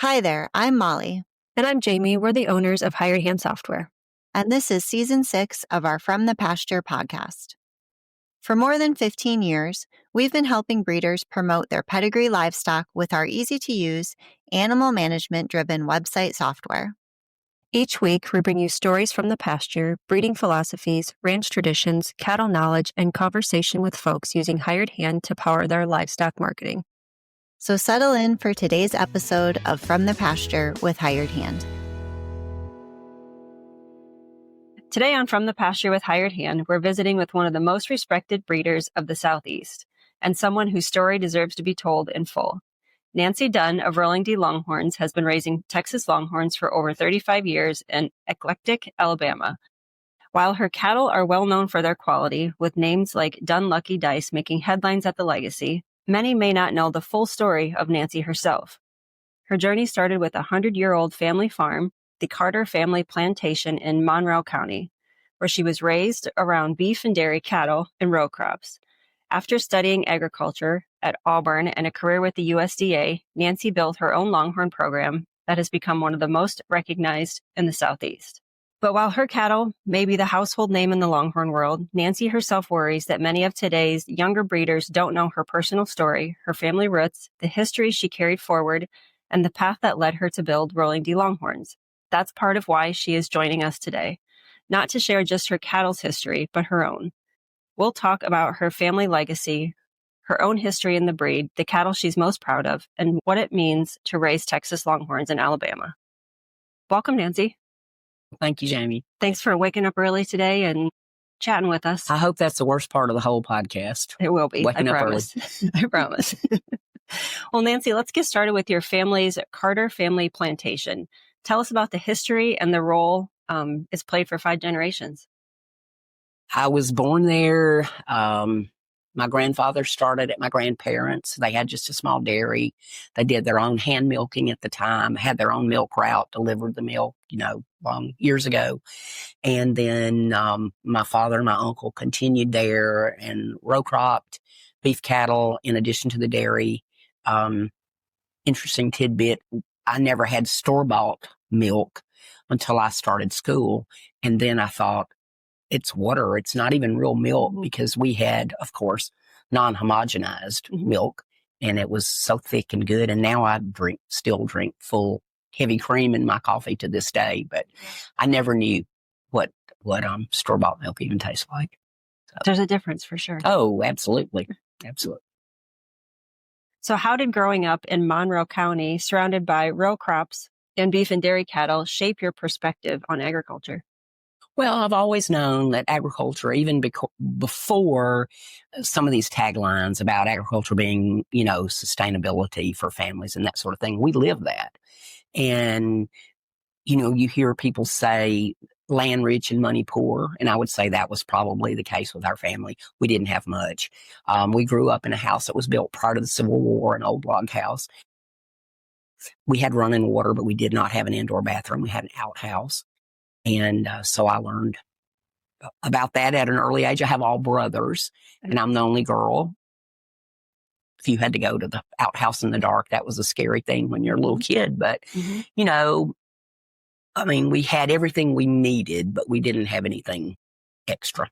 Hi there, I'm Molly. And I'm Jamie. We're the owners of Hired Hand Software. And this is Season 6 of our From the Pasture podcast. For more than 15 years, we've been helping breeders promote their pedigree livestock with our easy-to-use, animal management-driven website software. Each week, we bring you stories from the pasture, breeding philosophies, ranch traditions, cattle knowledge, and conversation with folks using Hired Hand to power their livestock marketing. So settle in for today's episode of From the Pasture with Hired Hand. Today on From the Pasture with Hired Hand, we're visiting with one of the most respected breeders of the Southeast, and someone whose story deserves to be told in full. Nancy Dunn of Rolling D Longhorns has been raising Texas Longhorns for over 35 years in Eclectic, Alabama. While her cattle are well known for their quality, with names like Dunn Lucky Dice making headlines at the legacy, many may not know the full story of Nancy herself. Her journey started with a 100-year-old family farm, the Carter family plantation in Monroe County, where she was raised around beef and dairy cattle and row crops. After studying agriculture at Auburn and a career with the USDA, Nancy built her own Longhorn program that has become one of the most recognized in the Southeast. But while her cattle may be the household name in the Longhorn world, Nancy herself worries that many of today's younger breeders don't know her personal story, her family roots, the history she carried forward, and the path that led her to build Rolling D Longhorns. That's part of why she is joining us today, not to share just her cattle's history, but her own. We'll talk about her family legacy, her own history in the breed, the cattle she's most proud of, and what it means to raise Texas Longhorns in Alabama. Welcome, Nancy. Thank you, Jamie. Thanks for waking up early today and chatting with us. I hope that's the worst part of the whole podcast. It will be. Waking I up promise. I promise. Well, Nancy, let's get started with your family's Carter family plantation. Tell us about the history and the role it's played for 5 generations. I was born there. My grandfather started at my grandparents. They had just a small dairy. They did their own hand milking at the time, had their own milk route, delivered the milk, long years ago. And then my father and my uncle continued there and row cropped beef cattle in addition to the dairy. Interesting tidbit, I never had store-bought milk until I started school. And then I thought, it's water. It's not even real milk, because we had, of course, non-homogenized milk, and it was so thick and good. And now I still drink full heavy cream in my coffee to this day, but I never knew what store-bought milk even tastes like. So, there's a difference for sure. Oh, absolutely. Absolutely. So how did growing up in Monroe County, surrounded by row crops and beef and dairy cattle, shape your perspective on agriculture? Well, I've always known that agriculture, even before some of these taglines about agriculture being, sustainability for families and that sort of thing, we live that. And, you hear people say land rich and money poor. And I would say that was probably the case with our family. We didn't have much. We grew up in a house that was built prior to the Civil War, an old log house. We had running water, but we did not have an indoor bathroom. We had an outhouse. And so I learned about that at an early age. I have all brothers, and I'm the only girl. If you had to go to the outhouse in the dark, that was a scary thing when you're a little kid. But, we had everything we needed, but we didn't have anything extra,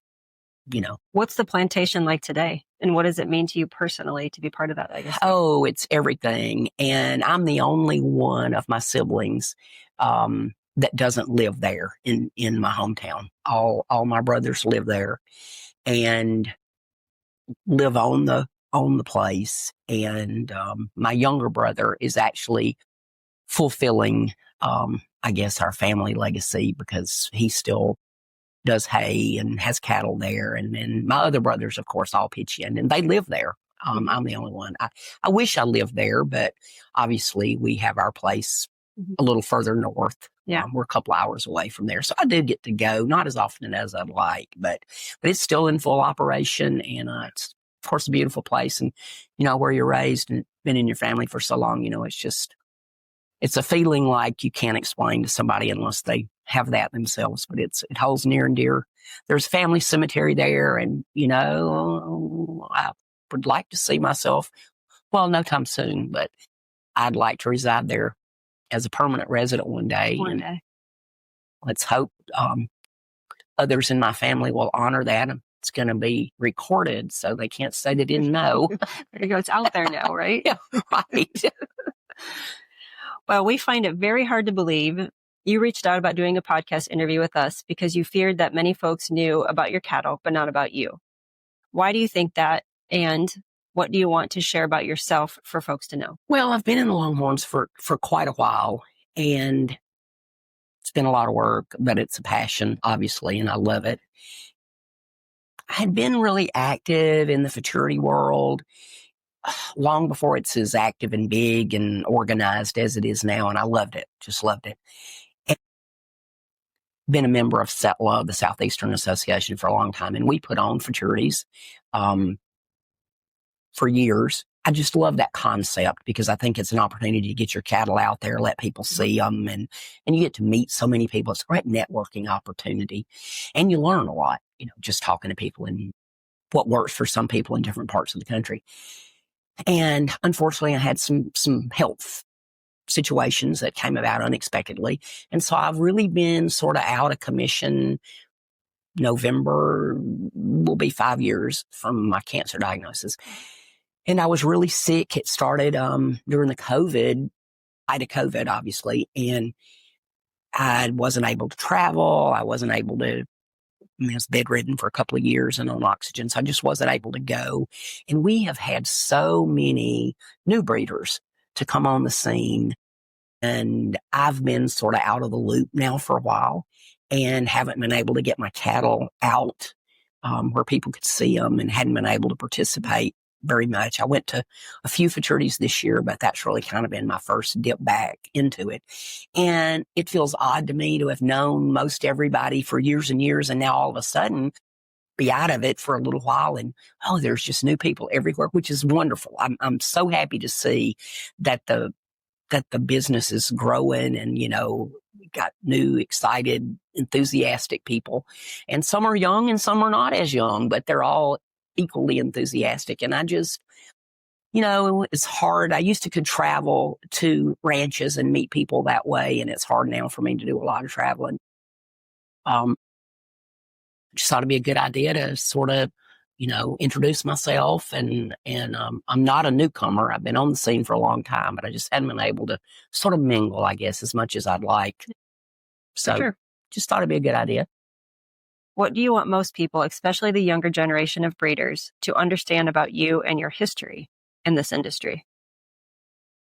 What's the plantation like today? And what does it mean to you personally to be part of that, I guess? Oh, it's everything. And I'm the only one of my siblings that doesn't live there in my hometown. All my brothers live there and live on the place. And my younger brother is actually fulfilling, I guess, our family legacy, because he still does hay and has cattle there. And then my other brothers, of course, all pitch in, and they live there. I'm the only one. I wish I lived there, but obviously we have our place a little further north. Yeah. We're a couple hours away from there. So I do get to go, not as often as I'd like, but it's still in full operation. And it's, of course, a beautiful place. And, where you're raised and been in your family for so long, it's a feeling like you can't explain to somebody unless they have that themselves, but it holds near and dear. There's family cemetery there. And, I would like to see myself, well, no time soon, but I'd like to reside there as a permanent resident one day. One day. Let's hope others in my family will honor that. It's going to be recorded, so they can't say they didn't know. There you go. It's out there now, right? Yeah, right. Well, we find it very hard to believe you reached out about doing a podcast interview with us because you feared that many folks knew about your cattle, but not about you. Why do you think that? And what do you want to share about yourself for folks to know? Well, I've been in the Longhorns for quite a while, and it's been a lot of work, but it's a passion, obviously, and I love it. I had been really active in the futurity world long before it's as active and big and organized as it is now, and I loved it, just loved it. And been a member of SETLA, the Southeastern Association, for a long time, and we put on futurities for years. I just love that concept because I think it's an opportunity to get your cattle out there, let people see them, and you get to meet so many people. It's a great networking opportunity, and you learn a lot, just talking to people and what works for some people in different parts of the country. And unfortunately, I had some health situations that came about unexpectedly, and so I've really been sort of out of commission. November will be 5 years from my cancer diagnosis. And I was really sick. It started during the COVID, height of COVID, obviously, and I wasn't able to travel. I wasn't able to, I was bedridden for a couple of years and on oxygen, so I just wasn't able to go. And we have had so many new breeders to come on the scene, and I've been sort of out of the loop now for a while and haven't been able to get my cattle out where people could see them, and hadn't been able to participate very much. I went to a few futurities this year, but that's really kind of been my first dip back into it. And it feels odd to me to have known most everybody for years and years, and now all of a sudden be out of it for a little while, and there's just new people everywhere, which is wonderful. I'm so happy to see that the business is growing, and got new, excited, enthusiastic people, and some are young and some are not as young, but they're all equally enthusiastic. And I just, it's hard. I used to could travel to ranches and meet people that way, and it's hard now for me to do a lot of traveling. Just thought it'd be a good idea to sort of, introduce myself, and I'm not a newcomer. I've been on the scene for a long time, but I just hadn't been able to sort of mingle, I guess, as much as I'd like. So Sure. Just thought it'd be a good idea. What do you want most people, especially the younger generation of breeders, to understand about you and your history in this industry?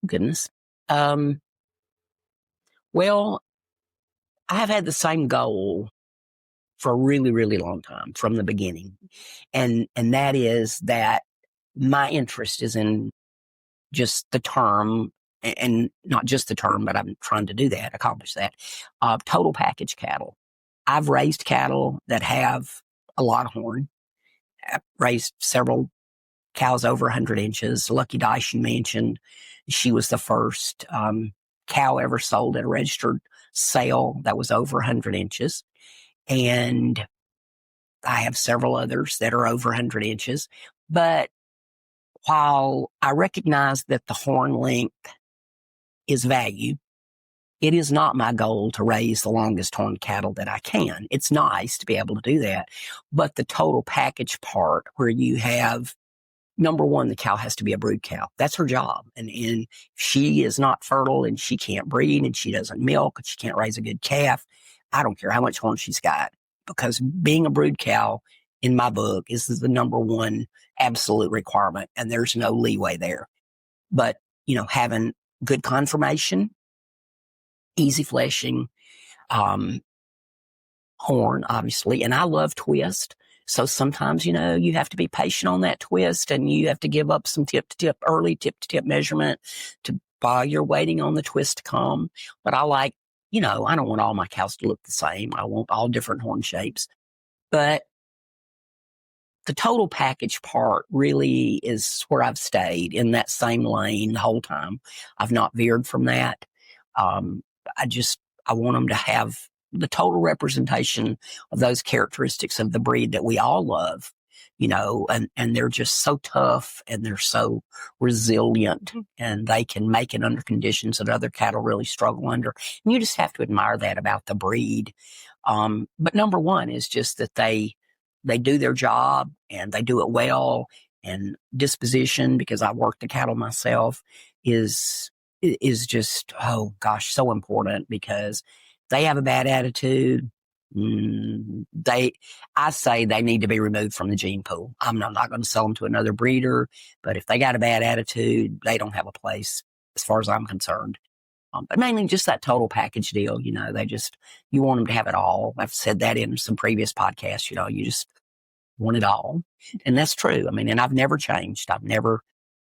Goodness. Well, I have had the same goal for a really, really long time from the beginning. And that is that my interest is in just the term, and not just the term, but I'm trying to do that, accomplish that, total package cattle. I've raised cattle that have a lot of horn. I've raised several cows over 100 inches. Lucky Dice you mentioned, she was the first cow ever sold at a registered sale that was over 100 inches. And I have several others that are over 100 inches. But while I recognize that the horn length is value, it is not my goal to raise the longest horn cattle that I can. It's nice to be able to do that. But the total package part, where you have, number one, the cow has to be a brood cow. That's her job. And if she is not fertile and she can't breed and she doesn't milk and she can't raise a good calf, I don't care how much horn she's got, because being a brood cow, in my book, is the number one absolute requirement, and there's no leeway there. But, having good conformation, easy fleshing, horn, obviously, and I love twist. So sometimes, you have to be patient on that twist, and you have to give up some early tip-to-tip measurement while you're waiting on the twist to come. But I like, I don't want all my cows to look the same. I want all different horn shapes. But the total package part really is where I've stayed, in that same lane the whole time. I've not veered from that. I want them to have the total representation of those characteristics of the breed that we all love, and they're just so tough and they're so resilient and they can make it under conditions that other cattle really struggle under. And you just have to admire that about the breed. But number one is just that they do their job and they do it well. And disposition, because I work the cattle myself, is just, oh gosh, so important, because they have a bad attitude. I say they need to be removed from the gene pool. I'm not going to sell them to another breeder, but if they got a bad attitude, they don't have a place as far as I'm concerned. But mainly just that total package deal, you want them to have it all. I've said that in some previous podcasts, you just want it all. And that's true. I mean, and I've never changed. I've never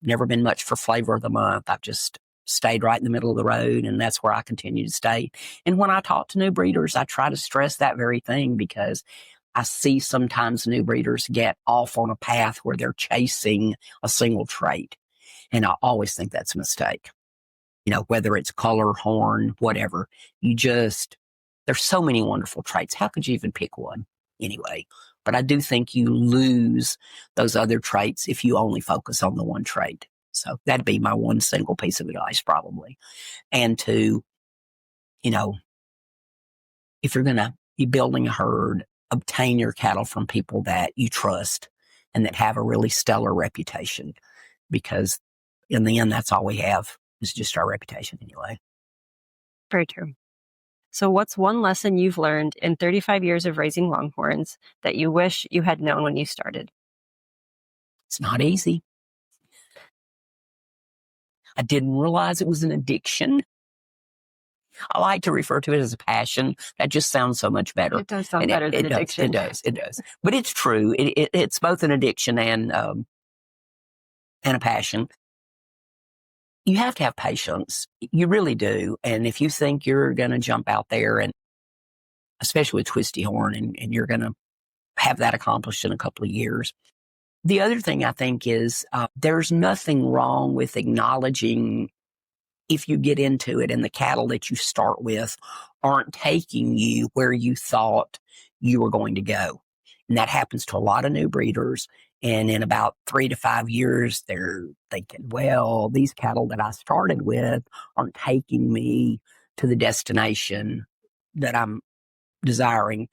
been much for flavor of the month. I've just stayed right in the middle of the road, and that's where I continue to stay. And when I talk to new breeders, I try to stress that very thing, because I see sometimes new breeders get off on a path where they're chasing a single trait. And I always think that's a mistake. Whether it's color, horn, whatever, there's so many wonderful traits. How could you even pick one anyway? But I do think you lose those other traits if you only focus on the one trait. So that'd be my one single piece of advice, probably. And to, if you're going to be building a herd, obtain your cattle from people that you trust and that have a really stellar reputation, because in the end, that's all we have, is just our reputation anyway. Very true. So what's one lesson you've learned in 35 years of raising Longhorns that you wish you had known when you started? It's not easy. I didn't realize it was an addiction. I like to refer to it as a passion. That just sounds so much better. It does sound better than addiction. It does. But it's true. It's both an addiction and a passion. You have to have patience. You really do. And if you think you're going to jump out there, and especially with twisty horn, and you're going to have that accomplished in a couple of years. The other thing I think is there's nothing wrong with acknowledging if you get into it and the cattle that you start with aren't taking you where you thought you were going to go. And that happens to a lot of new breeders. And in about 3 to 5 years, they're thinking, well, these cattle that I started with aren't taking me to the destination that I'm desiring.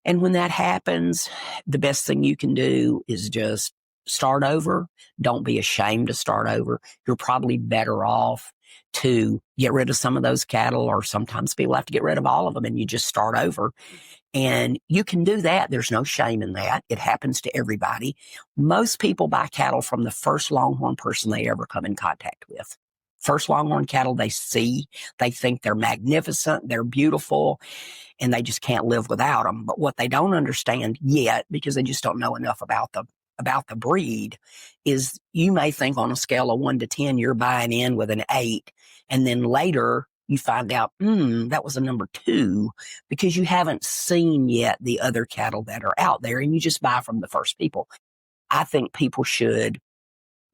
And when that happens, the best thing you can do is just start over. Don't be ashamed to start over. You're probably better off to get rid of some of those cattle, or sometimes people have to get rid of all of them and you just start over. And you can do that. There's no shame in that. It happens to everybody. Most people buy cattle from the first Longhorn person they ever come in contact with. First Longhorn cattle they see, they think they're magnificent, they're beautiful, and they just can't live without them. But what they don't understand yet, because they just don't know enough about the breed, is you may think on a scale of 1 to 10, you're buying in with an 8, and then later you find out, that was a number 2, because you haven't seen yet the other cattle that are out there, and you just buy from the first people. I think people should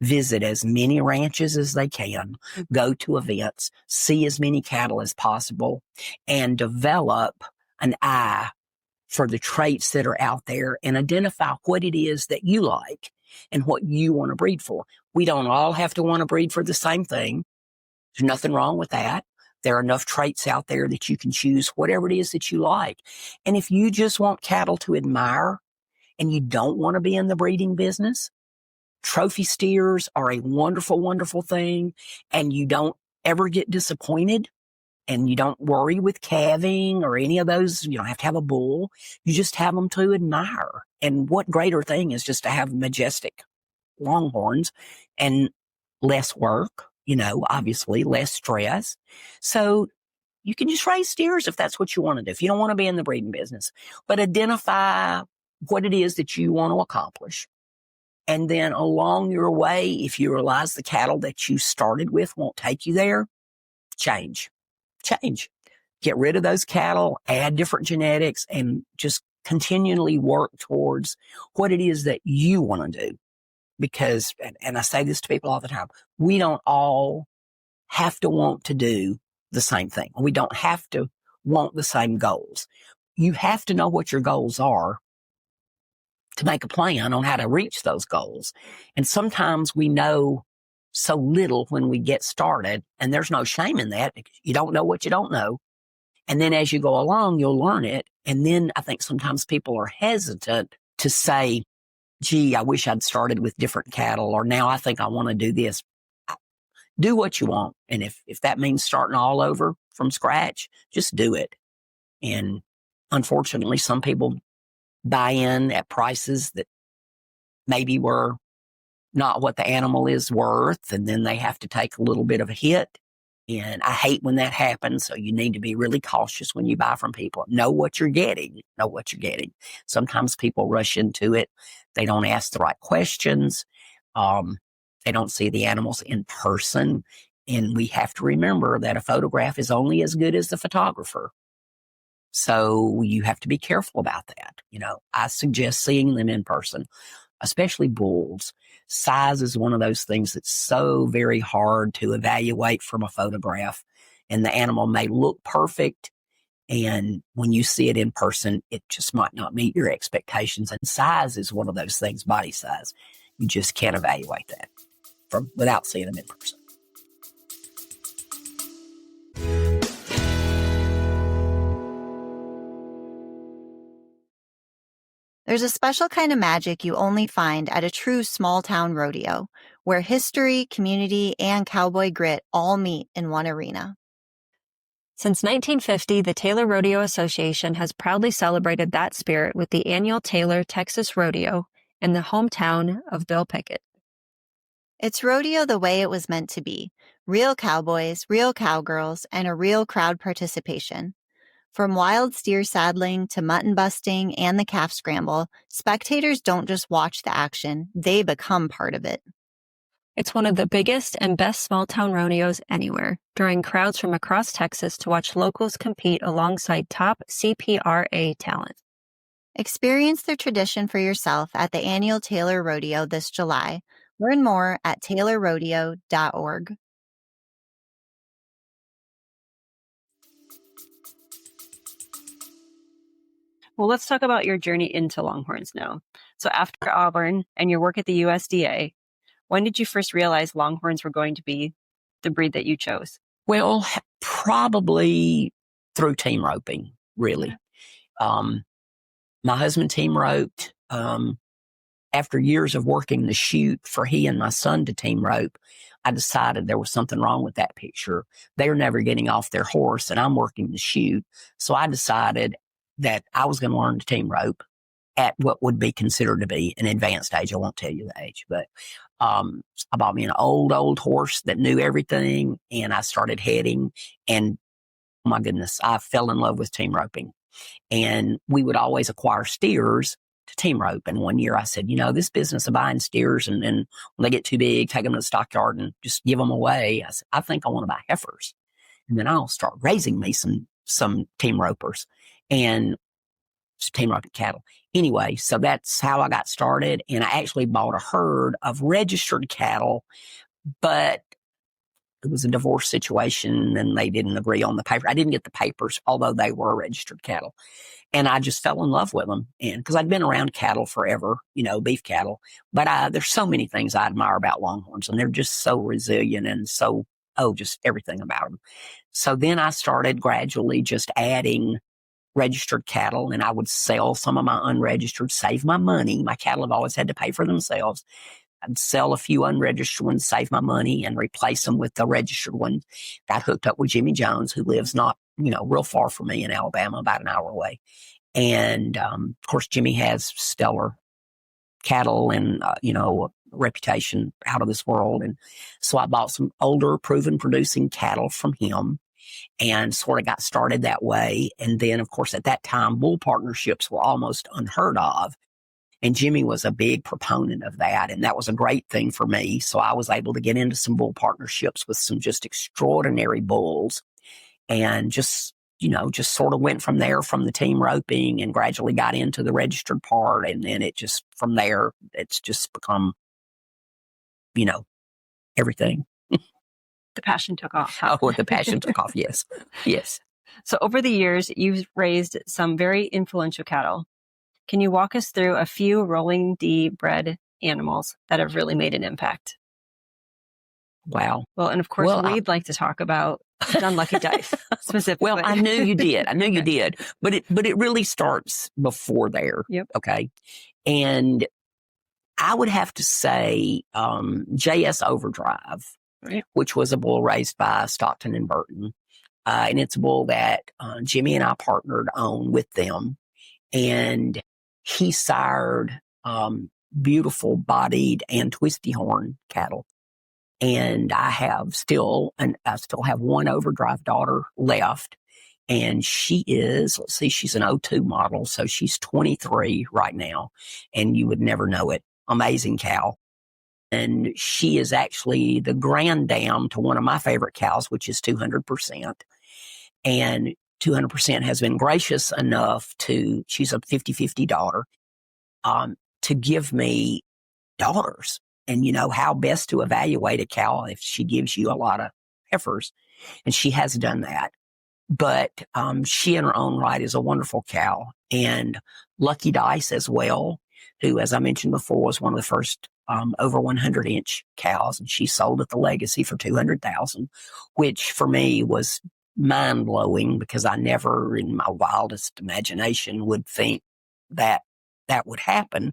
visit as many ranches as they can, go to events, see as many cattle as possible, and develop an eye for the traits that are out there and identify what it is that you like and what you want to breed for. We don't all have to want to breed for the same thing. There's nothing wrong with that. There are enough traits out there that you can choose whatever it is that you like. And if you just want cattle to admire and you don't want to be in the breeding business, trophy steers are a wonderful, wonderful thing, and you don't ever get disappointed, and you don't worry with calving or any of those. You don't have to have a bull. You just have them to admire. And what greater thing is just to have majestic Longhorns and less work, obviously less stress. So you can just raise steers if that's what you want to do, if you don't want to be in the breeding business. But identify what it is that you want to accomplish. And then along your way, if you realize the cattle that you started with won't take you there, change. Get rid of those cattle, add different genetics, and just continually work towards what it is that you want to do. Because, and I say this to people all the time, we don't all have to want to do the same thing. We don't have to want the same goals. You have to know what your goals are to make a plan on how to reach those goals. And sometimes we know so little when we get started, and there's no shame in that because you don't know what you don't know. And then as you go along, you'll learn it. And then I think sometimes people are hesitant to say, gee, I wish I'd started with different cattle, or now I think I want to do this. Do what you want. And if that means starting all over from scratch, just do it. And unfortunately, some people buy in at prices that maybe were not what the animal is worth, and then they have to take a little bit of a hit. And I hate when that happens. So you need to be really cautious when you buy from people. Know what you're getting. Know what you're getting. Sometimes people rush into it. They don't ask the right questions. They don't see the animals in person. And we have to remember that a photograph is only as good as the photographer. So you have to be careful about that. I suggest seeing them in person, especially bulls. Size is one of those things that's so very hard to evaluate from a photograph. And the animal may look perfect, and when you see it in person, it just might not meet your expectations. And size is one of those things, body size. You just can't evaluate that without seeing them in person. There's a special kind of magic you only find at a true small-town rodeo, where history, community, and cowboy grit all meet in one arena. Since 1950, the Taylor Rodeo Association has proudly celebrated that spirit with the annual Taylor Texas Rodeo in the hometown of Bill Pickett. It's rodeo the way it was meant to be. Real cowboys, real cowgirls, and a real crowd participation. From wild steer saddling to mutton busting and the calf scramble, spectators don't just watch the action, they become part of it. It's one of the biggest and best small-town rodeos anywhere, drawing crowds from across Texas to watch locals compete alongside top CPRA talent. Experience the tradition for yourself at the annual Taylor Rodeo this July. Learn more at taylorrodeo.org. Well, let's talk about your journey into Longhorns now. So after Auburn and your work at the USDA, when did you first realize Longhorns were going to be the breed that you chose? Well, probably through team roping, really. My husband team roped. After years of working the chute for he and my son to team rope, I decided there was something wrong with that picture. They're never getting off their horse, and I'm working the chute. So I decided that I was going to learn to team rope at what would be considered to be an advanced age. I won't tell you the age, but I bought me an old horse that knew everything, and I started heading, and oh my goodness, I fell in love with team roping. And we would always acquire steers to team rope. And one year I said, this business of buying steers and then when they get too big, take them to the stockyard and just give them away. I said, I think I want to buy heifers. And then I'll start raising me some team ropers and team roping cattle. Anyway, so that's how I got started. And I actually bought a herd of registered cattle, but it was a divorce situation and they didn't agree on the paper. I didn't get the papers, although they were registered cattle. And I just fell in love with them. And because I'd been around cattle forever, beef cattle, but there's so many things I admire about Longhorns, and they're just so resilient and so, just everything about them. So then I started gradually just adding registered cattle, and I would sell some of my unregistered, save my money. My cattle have always had to pay for themselves. I'd sell a few unregistered ones, save my money, and replace them with the registered ones. Got hooked up with Jimmy Jones, who lives not, real far from me in Alabama, about an hour away. And, of course, Jimmy has stellar cattle and, reputation out of this world. And so I bought some older, proven producing cattle from him and sort of got started that way. And then, of course, at that time, bull partnerships were almost unheard of. And Jimmy was a big proponent of that. And that was a great thing for me. So I was able to get into some bull partnerships with some just extraordinary bulls and just sort of went from there, from the team roping, and gradually got into the registered part. And then from there, it's just become, everything. The passion took off. Oh, the passion took off. Yes. Yes. So over the years, you've raised some very influential cattle. Can you walk us through a few rolling D bred animals that have really made an impact? Wow. Well, and of course, we'd like to talk about Dunn Lucky Dice specifically. Well, I knew you did. I knew you did. But it really starts before there. Yep. Okay. And I would have to say JS Overdrive, Right. which was a bull raised by Stockton and Burton. And it's a bull that Jimmy and I partnered on with them. And he sired beautiful bodied and twisty horn cattle. And I still have one Overdrive daughter left. And she is, let's see, she's an 02 model. So she's 23 right now. And you would never know it. Amazing cow. And she is actually the granddam to one of my favorite cows, which is 200%. And 200% has been gracious enough she's a 50-50 daughter, to give me daughters. And you know how best to evaluate a cow if she gives you a lot of heifers. And she has done that. But she in her own right is a wonderful cow. And Lucky Dice as well, who, as I mentioned before, was one of the first over 100-inch cows. And she sold at the Legacy for $200,000, which for me was mind-blowing because I never in my wildest imagination would think that would happen.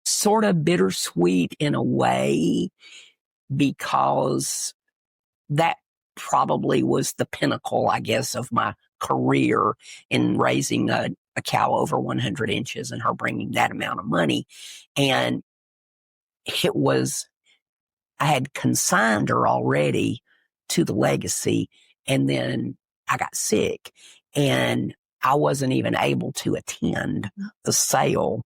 Sort of bittersweet in a way because that probably was the pinnacle, I guess, of my career in raising a cow over 100 inches and her bringing that amount of money. And I had consigned her already to the Legacy, and then I got sick and I wasn't even able to attend the sale,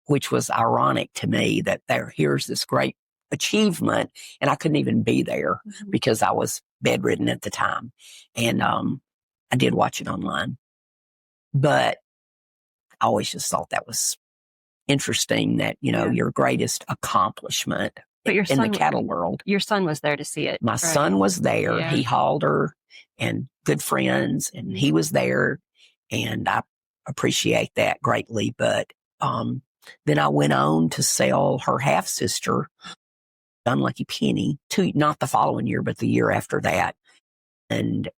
which was ironic to me that here's this great achievement and I couldn't even be there because I was bedridden at the time. And I did watch it online. But I always just thought that was interesting that, your greatest accomplishment in the cattle world. Your son was there to see it. My son was there. Yeah. He hauled her and good friends, and he was there. And I appreciate that greatly. But then I went on to sell her half-sister, Dunn Lucky Penny, not the following year, but the year after that. And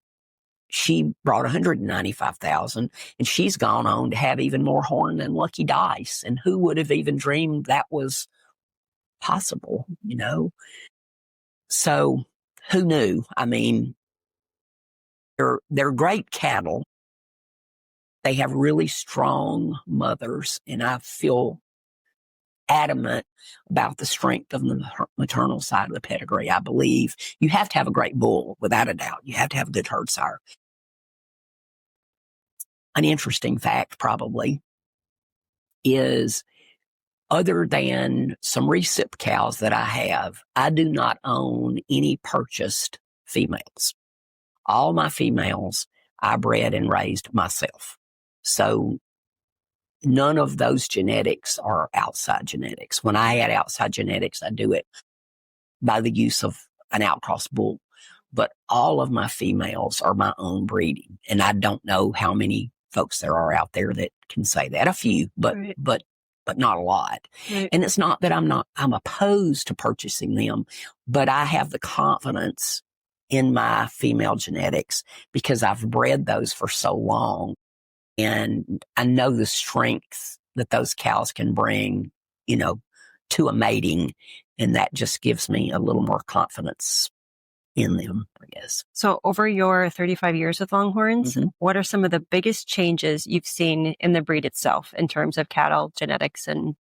she brought $195,000, and she's gone on to have even more horn than Lucky Dice. And who would have even dreamed that was possible, So who knew? I mean, they're great cattle. They have really strong mothers, and I feel adamant about the strength of the maternal side of the pedigree. I believe you have to have a great bull, without a doubt. You have to have a good herd sire. An interesting fact probably is, other than some recip cows that I have, I do not own any purchased females. All my females I bred and raised myself. So none of those genetics are outside genetics. When I add outside genetics, I do it by the use of an outcross bull. But all of my females are my own breeding. And I don't know how many folks there are out there that can say that. A few, but not a lot. Right. And it's not that I'm opposed to purchasing them, but I have the confidence in my female genetics because I've bred those for so long. And I know the strength that those cows can bring, to a mating. And that just gives me a little more confidence in them, I guess. So over your 35 years with Longhorns, what are some of the biggest changes you've seen in the breed itself in terms of cattle, genetics, and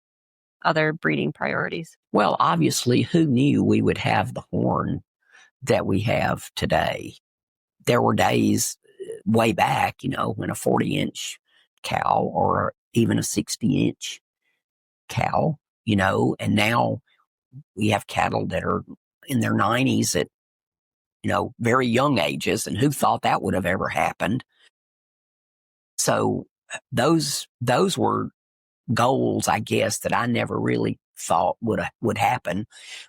other breeding priorities? Well, obviously, who knew we would have the horn that we have today? There were days way back, when a 40-inch cow or even a 60-inch cow, and now we have cattle that are in their 90s at, very young ages, and who thought that would have ever happened? So those were goals, I guess, that I never really thought would happen,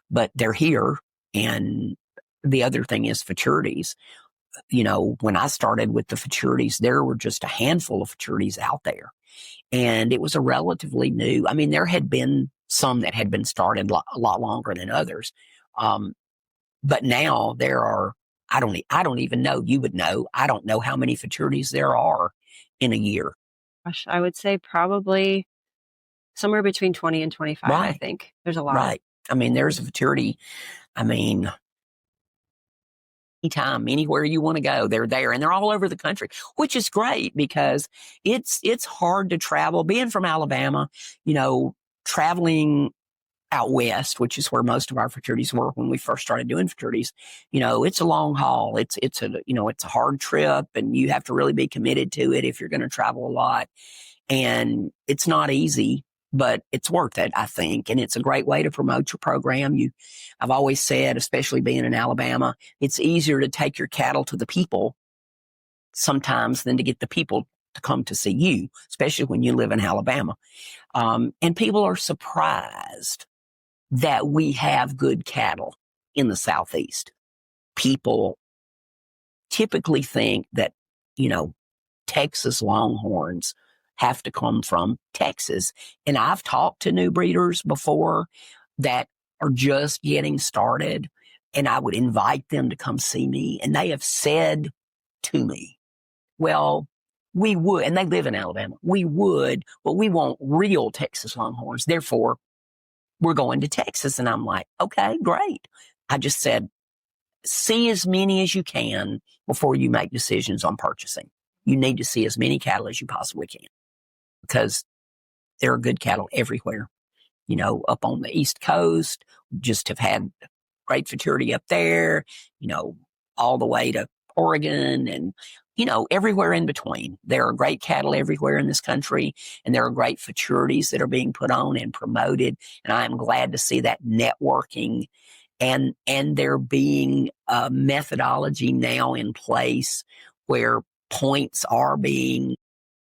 but they're here. And the other thing is futurities. when I started with the futurities, there were just a handful of futurities out there. And it was a relatively new, there had been some that had been started a lot longer than others. But now there are, I don't even know, you would know, I don't know how many futurities there are in a year. Gosh, I would say probably somewhere between 20 and 25, right. I think. There's a lot. Right. There's a futurity. Anytime, anywhere you want to go, they're there, and they're all over the country, which is great because it's hard to travel. Being from Alabama, traveling out west, which is where most of our futurities were when we first started doing futurities, it's a long haul. It's a hard trip, and you have to really be committed to it if you're going to travel a lot. And it's not easy, but it's worth it, I think. And it's a great way to promote your program. I've always said, especially being in Alabama, it's easier to take your cattle to the people sometimes than to get the people to come to see you, especially when you live in Alabama. And people are surprised that we have good cattle in the Southeast. People typically think that, Texas Longhorns have to come from Texas. And I've talked to new breeders before that are just getting started, and I would invite them to come see me. And they have said to me, well, we would, and they live in Alabama, we would, but we want real Texas Longhorns. Therefore, we're going to Texas. And I'm like, okay, great. I just said, see as many as you can before you make decisions on purchasing. You need to see as many cattle as you possibly can, because there are good cattle everywhere. Up on the East Coast, just have had great futurity up there, all the way to Oregon and, everywhere in between. There are great cattle everywhere in this country, and there are great futurities that are being put on and promoted. And I am glad to see that networking and there being a methodology now in place where points are being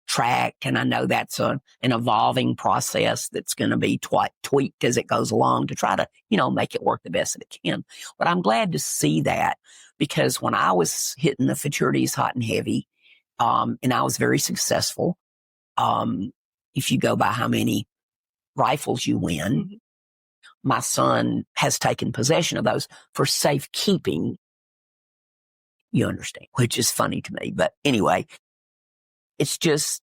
tracked. And I know that's an evolving process that's going to be tweaked as it goes along to try to, make it work the best that it can. But I'm glad to see that, because when I was hitting the futurities hot and heavy, and I was very successful, if you go by how many rifles you win, my son has taken possession of those for safekeeping, you understand, which is funny to me. But anyway, it's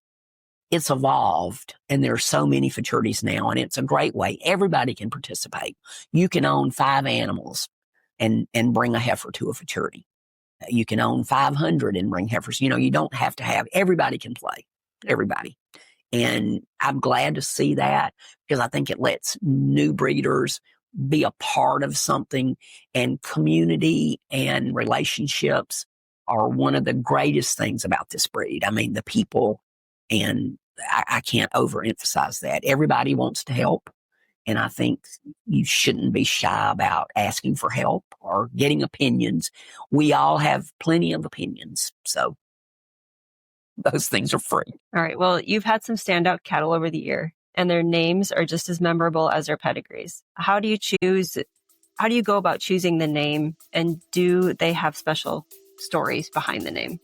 evolved, and there are so many futurities now, and it's a great way. Everybody can participate. You can own 5 animals and bring a heifer to a futurity. You can own 500 and bring heifers. You don't have to have, everybody can play, everybody. And I'm glad to see that, because I think it lets new breeders be a part of something, and community and relationships are one of the greatest things about this breed. The people, and I can't overemphasize that. Everybody wants to help. And I think you shouldn't be shy about asking for help or getting opinions. We all have plenty of opinions. So those things are free. All right. Well, you've had some standout cattle over the year, and their names are just as memorable as their pedigrees. How do you go about choosing the name, and do they have special stories behind the name?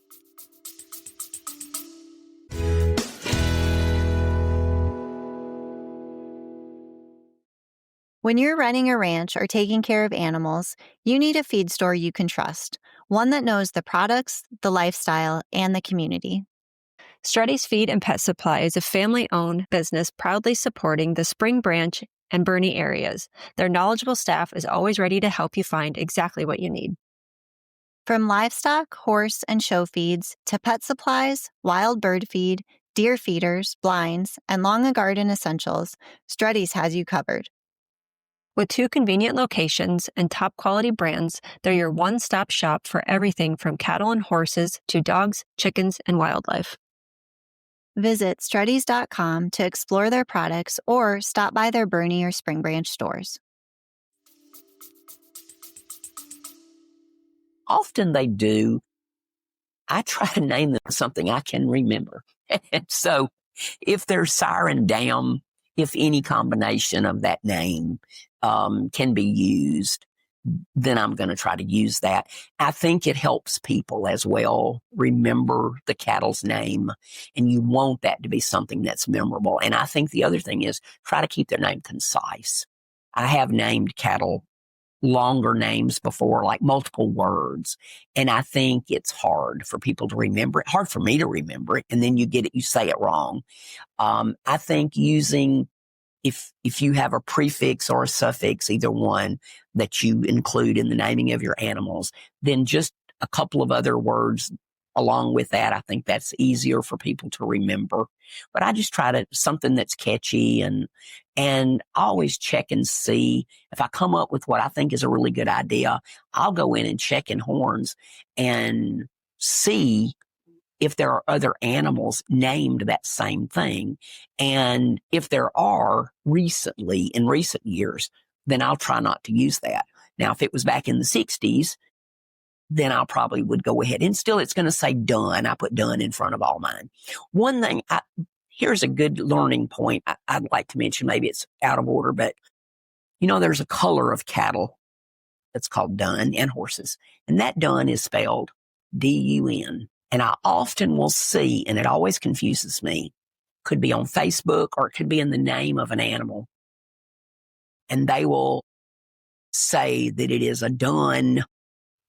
When you're running a ranch or taking care of animals, you need a feed store you can trust, one that knows the products, the lifestyle, and the community. Struddy's Feed and Pet Supply is a family-owned business proudly supporting the Spring Branch and Boerne areas. Their knowledgeable staff is always ready to help you find exactly what you need. From livestock, horse, and show feeds to pet supplies, wild bird feed, deer feeders, blinds, and lawn and garden essentials, Struddy's has you covered. With 2 convenient locations and top-quality brands, they're your one-stop shop for everything from cattle and horses to dogs, chickens, and wildlife. Visit Struddys.com to explore their products or stop by their Boerne or Spring Branch stores. Often they do. I try to name them something I can remember. And so if there's Siren Dam, if any combination of that name can be used, then I'm going to try to use that. I think it helps people as well remember the cattle's name, and you want that to be something that's memorable. And I think the other thing is try to keep their name concise. I have named cattle longer names before, like multiple words. And I think it's hard for people to remember it, hard for me to remember it. And then you get it, you say it wrong. I think using, if you have a prefix or a suffix, either one that you include in the naming of your animals, then just a couple of other words along with that, I think that's easier for people to remember. But I just try to, something that's catchy, and I always check and see if I come up with what I think is a really good idea. I'll go in and check in Horns and see if there are other animals named that same thing. And if there are in recent years, then I'll try not to use that. Now, if it was back in the 60s, then I probably would go ahead. And still, it's going to say Dunn. I put Dunn in front of all mine. One thing, here's a good learning point I'd like to mention. Maybe it's out of order, but there's a color of cattle that's called Dunn, and horses. And that Dunn is spelled D-U-N. And I often will see, and it always confuses me, could be on Facebook or it could be in the name of an animal. And they will say that it is a Dunn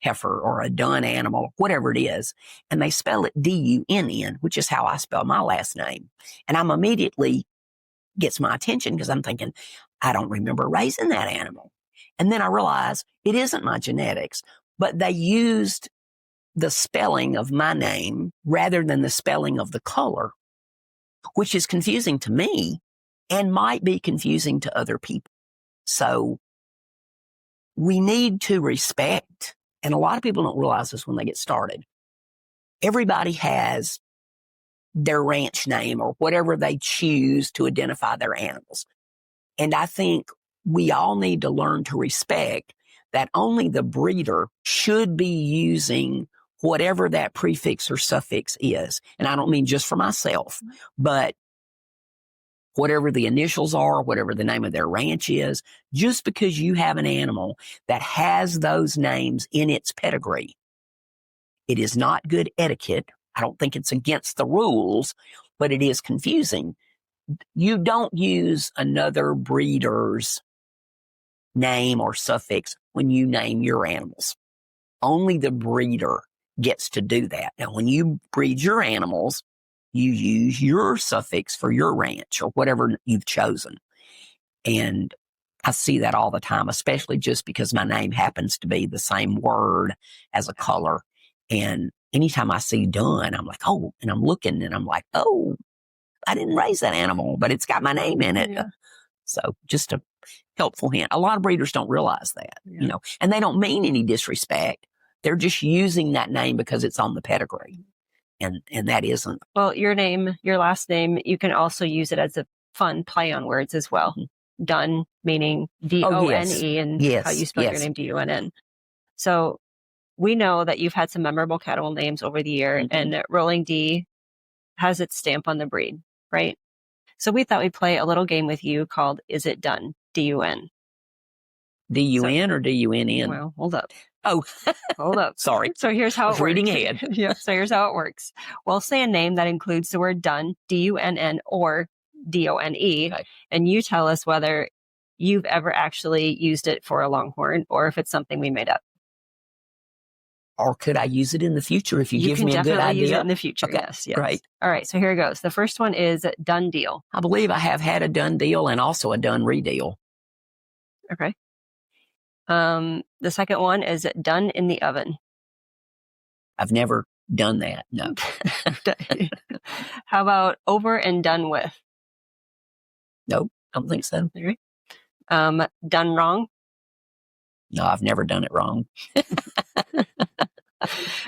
heifer or a Dunn animal, whatever it is. And they spell it D-U-N-N, which is how I spell my last name. And I'm immediately gets my attention because I'm thinking, I don't remember raising that animal. And then I realize it isn't my genetics, but they used the spelling of my name rather than the spelling of the color, which is confusing to me and might be confusing to other people. So we need to respect, and a lot of people don't realize this when they get started. Everybody has their ranch name or whatever they choose to identify their animals. And I think we all need to learn to respect that only the breeder should be using whatever that prefix or suffix is. And I don't mean just for myself, but whatever the initials are, whatever the name of their ranch is, just because you have an animal that has those names in its pedigree, it is not good etiquette. I don't think it's against the rules, but it is confusing. You don't use another breeder's name or suffix when you name your animals. Only the breeder gets to do that. Now, when you breed your animals, you use your suffix for your ranch or whatever you've chosen. And I see that all the time, especially just because my name happens to be the same word as a color. And anytime I see Dunn, I'm like, oh, and I'm looking and I'm like, oh, I didn't raise that animal, but it's got my name in it. Yeah. So just a helpful hint. A lot of breeders don't realize that, and they don't mean any disrespect. They're just using that name because it's on the pedigree. And that isn't. Well, your last name, you can also use it as a fun play on words as well. Mm-hmm. Dunn, meaning D-O-N-E, and how you spell your name, D-U-N-N. So we know that you've had some memorable cattle names over the year, mm-hmm. and Rolling D has its stamp on the breed, right? So we thought we'd play a little game with you called Is It Dunn? D-U-N. D-U-N or D-U-N-N? Well, hold up. Oh, hold up. Sorry. So here's how it works. Reading ahead. Yeah. So here's how it works. We'll say a name that includes the word Dunn, D-U-N-N, or D-O-N-E, okay. And you tell us whether you've ever actually used it for a Longhorn or if it's something we made up. Or could I use it in the future if you give me a good idea? You can definitely use it in the future, okay. Yes. Great. All right, so here it goes. The first one is Done Deal. I believe I have had a done deal and also a done redeal. Okay. The second one is Done in the Oven. I've never done that, no. How about Over and Done With? Nope, don't think so. All right. Done Wrong? No, I've never done it wrong.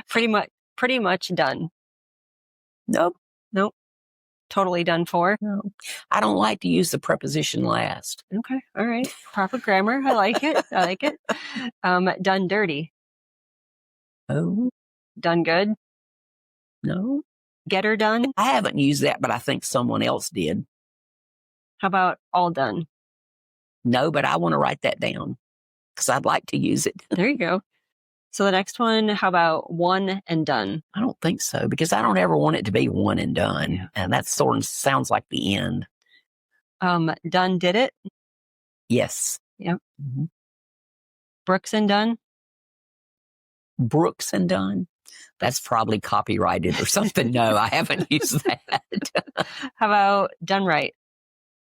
Pretty much done. Nope. Totally done for. No. I don't like to use the preposition last. Okay. All right. Proper grammar. I like it. Done dirty. Oh. Done good. No. Get her done. I haven't used that, but I think someone else did. How about all done? No, but I want to write that down. because I'd like to use it. There you go. So the next one, how about one and done? I don't think so, because I don't ever want it to be one and done. Yeah. And that sort of sounds like the end. Dunn did it? Yes. Yep. Mm-hmm. Brooks and Dunn? Brooks and Dunn? That's probably copyrighted or something. No, I haven't used that. How about done right?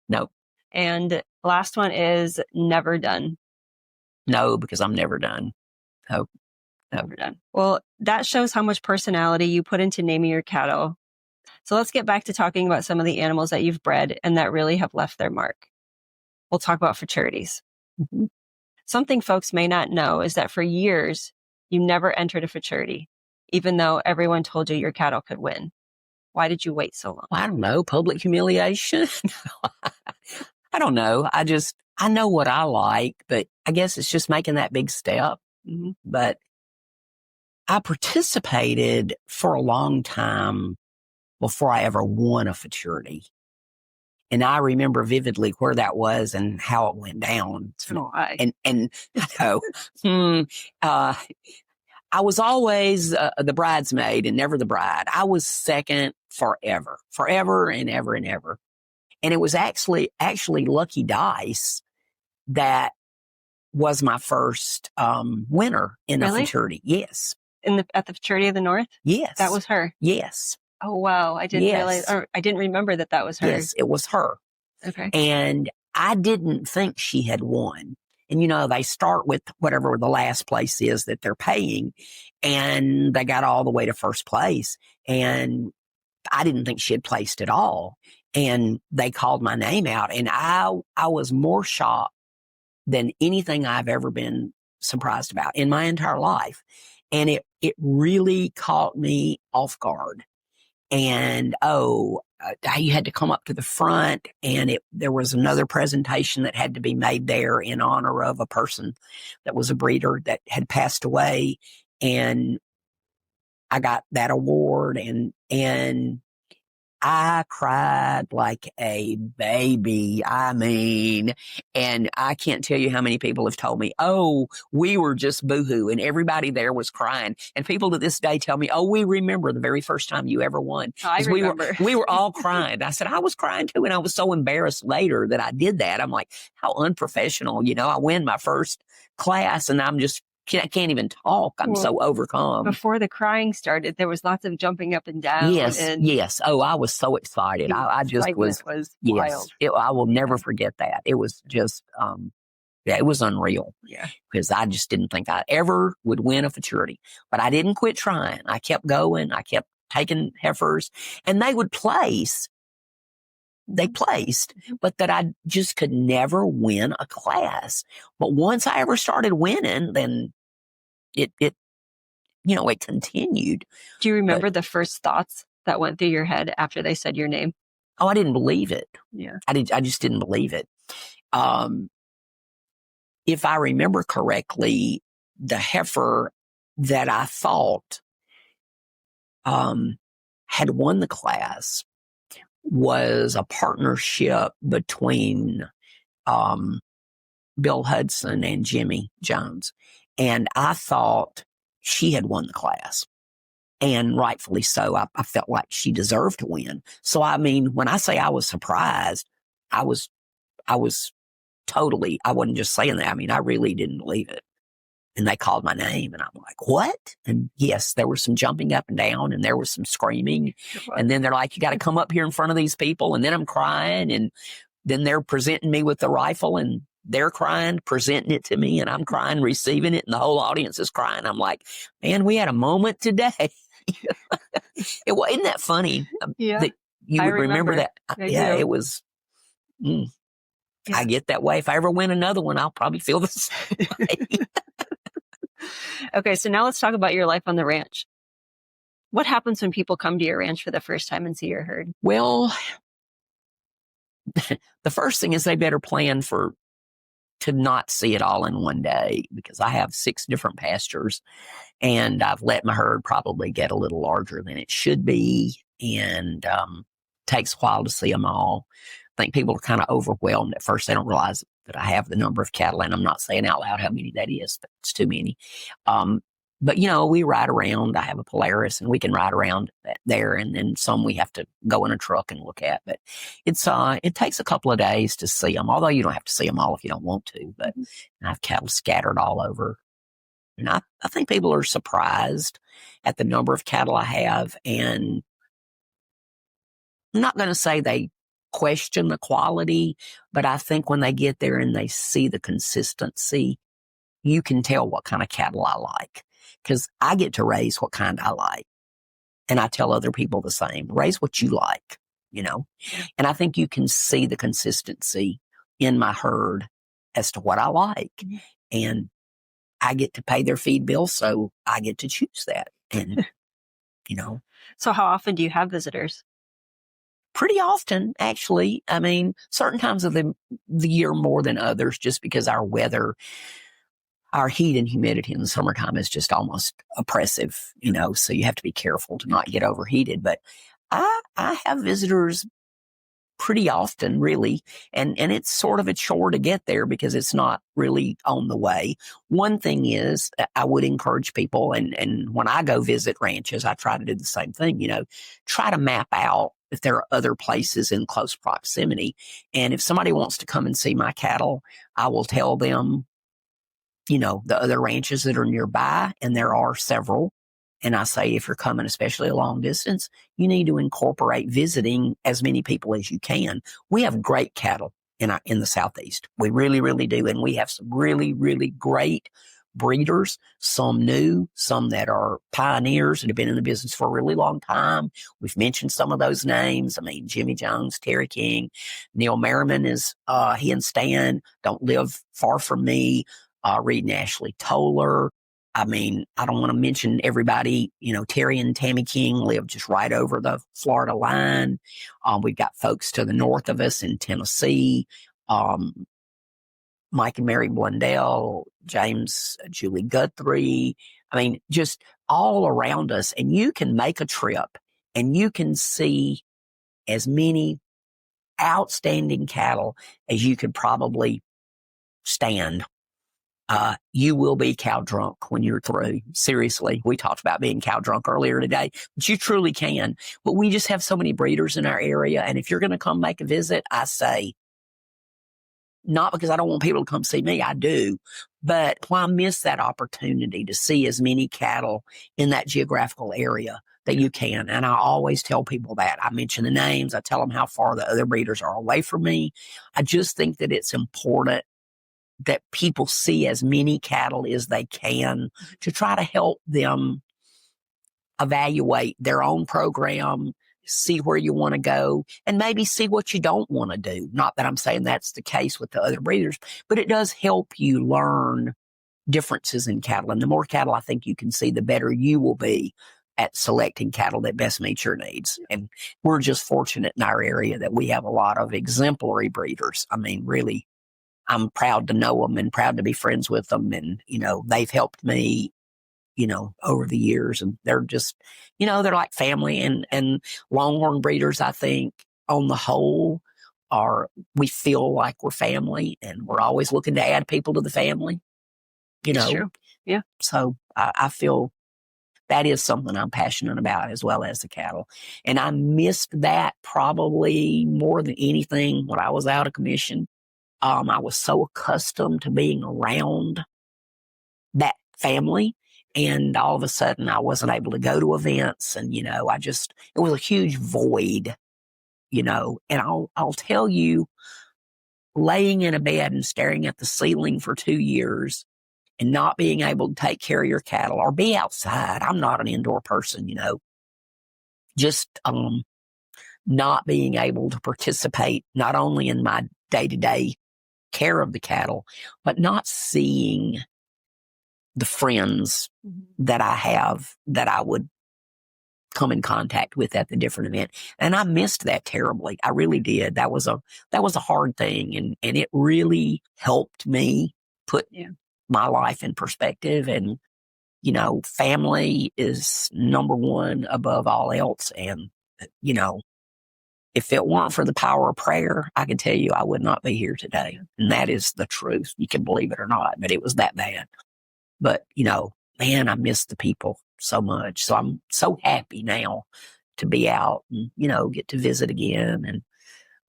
No. And last one is never done. No, because I'm never done. Oh, no. Never done. Well, that shows how much personality you put into naming your cattle. So let's get back to talking about some of the animals that you've bred and that really have left their mark. We'll talk about futurities. Mm-hmm. Something folks may not know is that for years, you never entered a futurity, even though everyone told you your cattle could win. Why did you wait so long? I don't know. Public humiliation? I don't know. I know what I like, but I guess it's just making that big step. Mm-hmm. But I participated for a long time before I ever won a futurity. And I remember vividly where that was and how it went down. Why? And I know, I was always the bridesmaid and never the bride. I was second forever and ever and ever. And it was actually Lucky Dice that was my first winner in a futurity. Yes. At the Futurity of the North? Yes. That was her? Yes. Oh, wow. I didn't realize, or I didn't remember that was her. Yes, it was her. Okay. And I didn't think she had won. And, they start with whatever the last place is that they're paying. And they got all the way to first place. And I didn't think she had placed at all. And they called my name out. And I was more shocked than anything I've ever been surprised about in my entire life. And it really caught me off guard. And, you had to come up to the front, and there was another presentation that had to be made there in honor of a person that was a breeder that had passed away. And I got that award, and I cried like a baby. I mean, and I can't tell you how many people have told me, oh, we were just boohoo, and everybody there was crying. And people to this day tell me, oh, we remember the very first time you ever won. I remember. We were all crying. I said, I was crying too. And I was so embarrassed later that I did that. I'm like, how unprofessional. I win my first class and I can't even talk. I'm so overcome. Before the crying started, there was lots of jumping up and down. Yes. Oh, I was so excited. I just was wild. I will never forget that. It was just, it was unreal. Yeah. Because I just didn't think I ever would win a futurity. But I didn't quit trying. I kept going. I kept taking heifers, and they would place. They placed, but that I just could never win a class. But once I ever started winning, then it continued. Do you remember the first thoughts that went through your head after they said your name? Oh, I didn't believe it. Yeah. I just didn't believe it. If I remember correctly, the heifer that I thought had won the class was a partnership between Bill Hudson and Jimmy Jones. And I thought she had won the class. And rightfully so. I felt like she deserved to win. So, I mean, when I say I was surprised, I was totally, I wasn't just saying that. I mean, I really didn't believe it. And they called my name, and I'm like, what? And yes, there was some jumping up and down, and there was some screaming. And then they're like, you got to come up here in front of these people. And then I'm crying, and then they're presenting me with the rifle, and they're crying, presenting it to me, and I'm crying, receiving it, and the whole audience is crying. I'm like, man, we had a moment today. Isn't that funny? Yeah. That you would remember that. It was. Yeah. I get that way. If I ever win another one, I'll probably feel the same way. Okay, so now let's talk about your life on the ranch. What happens when people come to your ranch for the first time and see your herd? Well, the first thing is they better plan to not see it all in one day, because I have 6 different pastures, and I've let my herd probably get a little larger than it should be, and takes a while to see them all. I think people are kind of overwhelmed at first. They don't realize that I have the number of cattle, and I'm not saying out loud how many that is, but it's too many. But, we ride around. I have a Polaris, and we can ride around there, and then some we have to go in a truck and look at. But it takes a couple of days to see them, although you don't have to see them all if you don't want to. But I have cattle scattered all over. And I think people are surprised at the number of cattle I have, and I'm not going to say they question the quality, but I think when they get there and they see the consistency, you can tell what kind of cattle I like, because I get to raise what kind I like. And I tell other people the same, raise what you like, and I think you can see the consistency in my herd as to what I like. And I get to pay their feed bill, so I get to choose that. And, So how often do you have visitors? Pretty often, actually. I mean, certain times of the year more than others, just because our weather, our heat and humidity in the summertime is just almost oppressive, so you have to be careful to not get overheated. But I have visitors pretty often, really, and it's sort of a chore to get there because it's not really on the way. One thing is, I would encourage people, and when I go visit ranches, I try to do the same thing, try to map out if there are other places in close proximity. And if somebody wants to come and see my cattle, I will tell them, the other ranches that are nearby, and there are several. And I say, if you're coming, especially a long distance, you need to incorporate visiting as many people as you can. We have great cattle in the Southeast. We really, really do. And we have some really, really great breeders, some new, some that are pioneers that have been in the business for a really long time. We've mentioned some of those names. I mean, Jimmy Jones, Terry King, Neil Merriman he and Stan don't live far from me. Reed and Ashley Toller. I mean, I don't want to mention everybody. Terry and Tammy King live just right over the Florida line. We've got folks to the north of us in Tennessee. Mike and Mary Blundell, James, Julie Guthrie. I mean, just all around us. And you can make a trip and you can see as many outstanding cattle as you could probably stand. You will be cow drunk when you're through. Seriously, we talked about being cow drunk earlier today, but you truly can. But we just have so many breeders in our area. And if you're going to come make a visit, I say, not because I don't want people to come see me, I do, but why miss that opportunity to see as many cattle in that geographical area that you can? And I always tell people that. I mention the names. I tell them how far the other breeders are away from me. I just think that it's important that people see as many cattle as they can to try to help them evaluate their own program, see where you want to go, and maybe see what you don't want to do. Not that I'm saying that's the case with the other breeders, but it does help you learn differences in cattle. And the more cattle I think you can see, the better you will be at selecting cattle that best meet your needs. And we're just fortunate in our area that we have a lot of exemplary breeders. I mean, really, I'm proud to know them and proud to be friends with them. And, they've helped me, over the years. And they're just, they're like family. And Longhorn breeders, I think, on the whole, we feel like we're family, and we're always looking to add people to the family. That's true. Yeah. So I feel that is something I'm passionate about, as well as the cattle. And I missed that probably more than anything when I was out of commission. I was so accustomed to being around that family, and all of a sudden I wasn't able to go to events, and, it was a huge void, and I'll tell you, laying in a bed and staring at the ceiling for 2 years and not being able to take care of your cattle or be outside. I'm not an indoor person, just, not being able to participate not only in my day-to-day care of the cattle, but not seeing the friends that I have that I would come in contact with at the different event. And I missed that terribly. I really did. That was a hard thing. And it really helped me put my life in perspective. And, family is number one above all else. And, if it weren't for the power of prayer, I can tell you I would not be here today. And that is the truth. You can believe it or not, but it was that bad. But, man, I miss the people so much. So I'm so happy now to be out and, get to visit again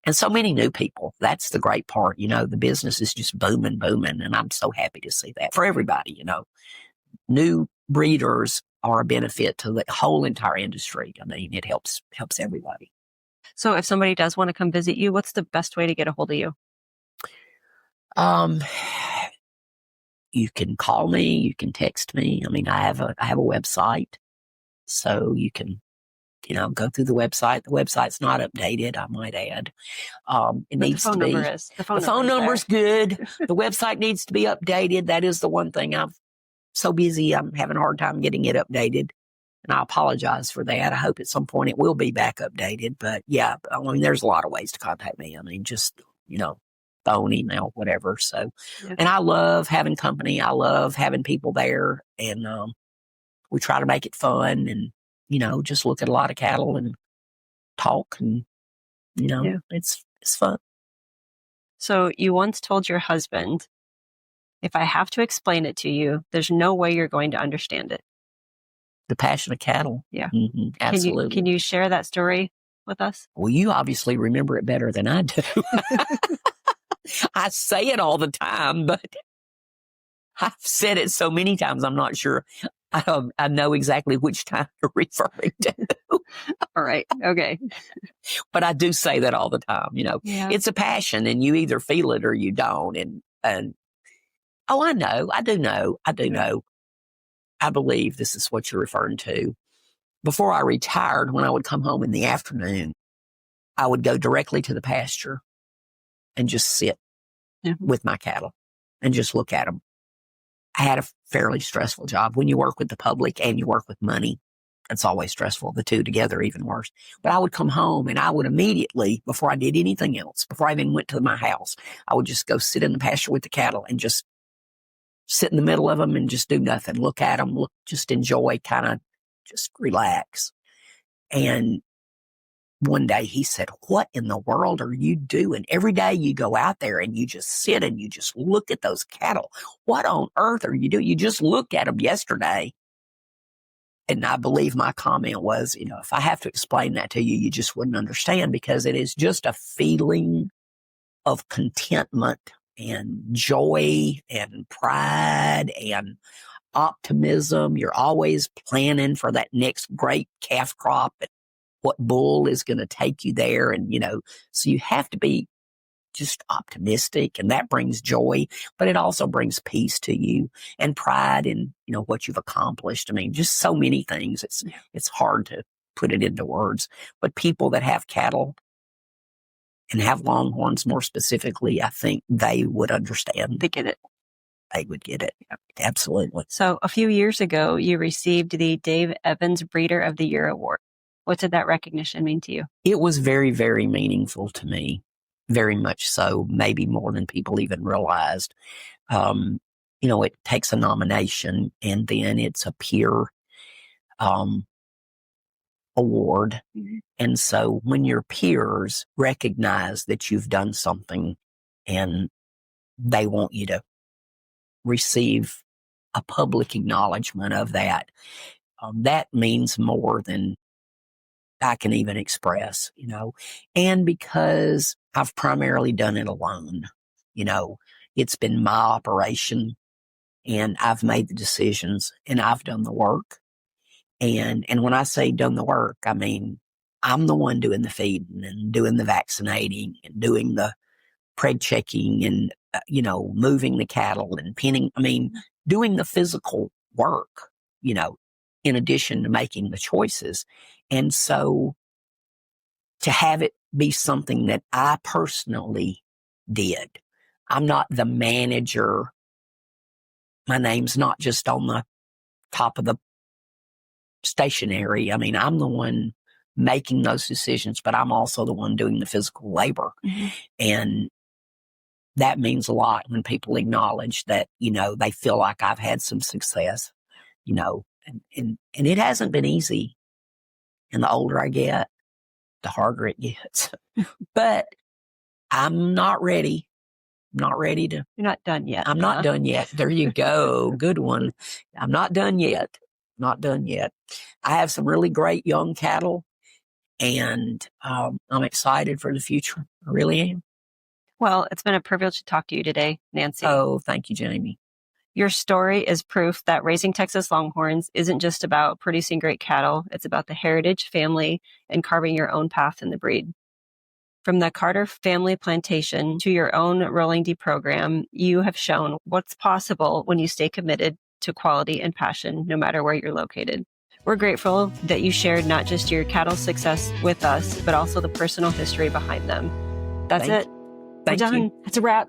and so many new people. That's the great part. The business is just booming. And I'm so happy to see that for everybody. New breeders are a benefit to the whole entire industry. I mean, it helps everybody. So if somebody does want to come visit you, what's the best way to get a hold of you? You can call me, you can text me. I mean, I have a website, so you can, go through the website. The website's not updated, I might add. It needs to be. The phone number's good. The website needs to be updated. That is the one thing. I'm so busy, I'm having a hard time getting it updated. And I apologize for that. I hope at some point it will be back updated. But yeah, I mean, there's a lot of ways to contact me. I mean, just, phone, email, whatever. So, And I love having company. I love having people there. And we try to make it fun and, just look at a lot of cattle and talk and, it's fun. So you once told your husband, if I have to explain it to you, there's no way you're going to understand it. The passion of cattle. Yeah. Mm-hmm, absolutely. Can you share that story with us? Well, you obviously remember it better than I do. I say it all the time, but I've said it so many times, I'm not sure I know exactly which time you're referring to. All right. Okay. But I do say that all the time, It's a passion and you either feel it or you don't. And I know. I do know. I believe this is what you're referring to. Before I retired, when I would come home in the afternoon, I would go directly to the pasture and just sit with my cattle and just look at them. I had a fairly stressful job. When you work with the public and you work with money, it's always stressful. The two together, even worse. But I would come home and I would immediately, before I did anything else, before I even went to my house, I would just go sit in the pasture with the cattle and just sit in the middle of them and just do nothing. Look at them, just enjoy, kind of just relax. And one day he said, what in the world are you doing? Every day you go out there and you just sit and you just look at those cattle. What on earth are you doing? You just looked at them yesterday. And I believe my comment was, if I have to explain that to you, you just wouldn't understand, because it is just a feeling of contentment and joy and pride and optimism. You're always planning for that next great calf crop and what bull is going to take you there. And, so you have to be just optimistic, and that brings joy, but it also brings peace to you and pride in, what you've accomplished. I mean, just so many things. It's hard to put it into words, but people that have cattle and have Longhorns more specifically, I think they would understand. They get it. They would get it. Absolutely. So a few years ago, you received the Dave Evans Breeder of the Year Award. What did that recognition mean to you? It was very, very meaningful to me. Very much so, maybe more than people even realized. It takes a nomination and then it's a peer award. Mm-hmm. And so when your peers recognize that you've done something and they want you to receive a public acknowledgement of that, that means more than I can even express, and because I've primarily done it alone, it's been my operation and I've made the decisions and I've done the work. And when I say done the work, I mean, I'm the one doing the feeding and doing the vaccinating and doing the preg checking and, moving the cattle and pinning. I mean, doing the physical work, in addition to making the choices. And so to have it be something that I personally did, I'm not the manager. My name's not just on the top of the stationery. I mean, I'm the one making those decisions, but I'm also the one doing the physical labor. Mm-hmm. And that means a lot when people acknowledge that, they feel like I've had some success, and it hasn't been easy. And the older I get, the harder it gets. But I'm not ready. Not ready to. You're not done yet. I'm not done yet. There you go. Good one. I'm not done yet. Not done yet. I have some really great young cattle, and I'm excited for the future. I really am. Well, it's been a privilege to talk to you today, Nancy. Oh, thank you, Jamie. Your story is proof that raising Texas Longhorns isn't just about producing great cattle. It's about the heritage, family, and carving your own path in the breed. From the Carter family plantation to your own Rolling D program, you have shown what's possible when you stay committed to quality and passion, no matter where you're located. We're grateful that you shared not just your cattle success with us, but also the personal history behind them. That's it. We're done. It's a wrap.